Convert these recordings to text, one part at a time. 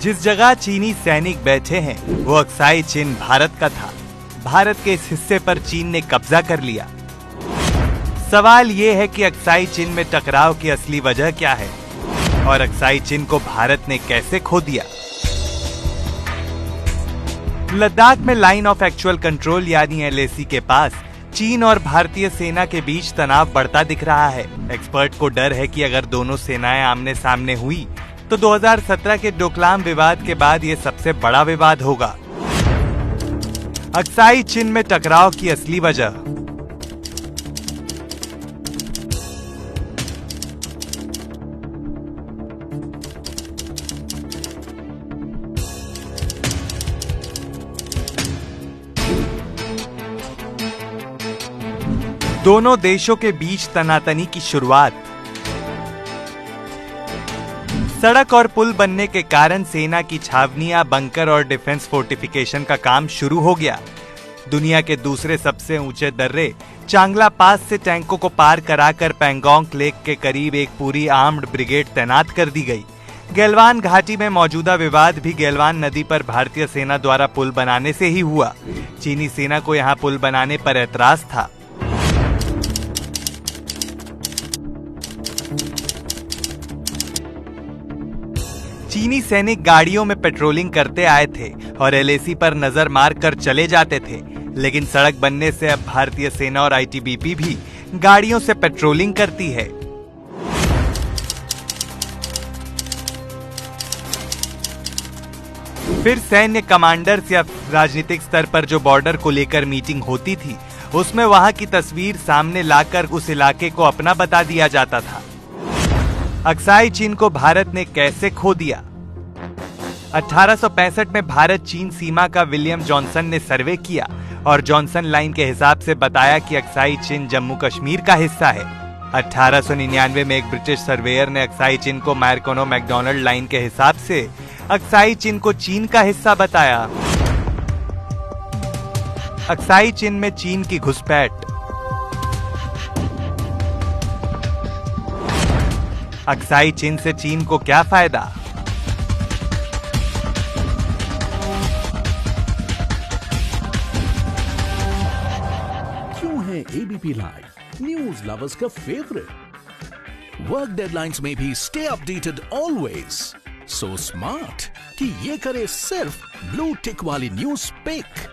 जिस जगह चीनी सैनिक बैठे हैं वो अक्साई चिन भारत का था। भारत के इस हिस्से पर चीन ने कब्जा कर लिया। सवाल ये है कि अक्साई चिन में टकराव की असली वजह क्या है और अक्साई चिन को भारत ने कैसे खो दिया। लद्दाख में लाइन ऑफ एक्चुअल कंट्रोल यानी एलएसी के पास चीन और भारतीय सेना के बीच तनाव बढ़ता दिख रहा है। एक्सपर्ट को डर है कि अगर दोनों सेनाएं आमने सामने हुई तो 2017 के डोकलाम विवाद के बाद ये सबसे बड़ा विवाद होगा। अक्साई चिन में टकराव की असली वजह। दोनों देशों के बीच तनातनी की शुरुआत। सड़क और पुल बनने के कारण सेना की छावनियां, बंकर और डिफेंस फोर्टिफिकेशन का काम शुरू हो गया। दुनिया के दूसरे सबसे ऊंचे दर्रे चांगला पास से टैंकों को पार कराकर पैंगोंग लेक के करीब एक पूरी आर्म्ड ब्रिगेड तैनात कर दी गई। गैलवान घाटी में मौजूदा विवाद भी गैलवान नदी पर भारतीय सेना द्वारा पुल बनाने से ही हुआ। चीनी सेना को यहां पुल बनाने पर ऐतराज था। चीनी सैनिक गाड़ियों में पेट्रोलिंग करते आए थे और एलएसी पर नजर मार कर चले जाते थे, लेकिन सड़क बनने से अब भारतीय सेना और आईटीबीपी भी गाड़ियों से पेट्रोलिंग करती है। फिर सैन्य कमांडर्स या राजनीतिक स्तर पर जो बॉर्डर को लेकर मीटिंग होती थी उसमें वहां की तस्वीर सामने लाकर उस इलाके को अपना बता दिया जाता था। अक्साई चिन को भारत ने कैसे खो दिया। 1865 में भारत चीन सीमा का विलियम जॉनसन ने सर्वे किया और जॉनसन लाइन के हिसाब से बताया कि अक्साई चिन जम्मू कश्मीर का हिस्सा है। 1899 में एक ब्रिटिश सर्वेयर ने अक्साई चिन को मैरकोनो मैकडोनल्ड लाइन के हिसाब से अक्साई चिन को चीन का हिस्सा बताया। अक्साई चिन में चीन की घुसपैठ। अक्साई चिन से चीन को क्या फायदा। क्यों है एबीपी लाइव न्यूज लवर्स का फेवरेट। वर्क डेडलाइंस में भी stay updated always. So smart कि ये करे सिर्फ ब्लू टिक वाली न्यूज पिक।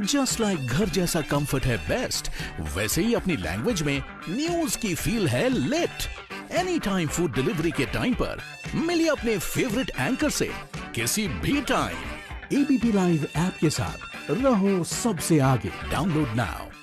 जस्ट लाइक घर जैसा कंफर्ट है बेस्ट, वैसे ही अपनी लैंग्वेज में न्यूज की फील है lit. Any time food delivery के टाइम पर मिलिए अपने फेवरेट एंकर से किसी भी टाइम। एबीपी लाइव ऐप के साथ रहो सबसे आगे। Download now.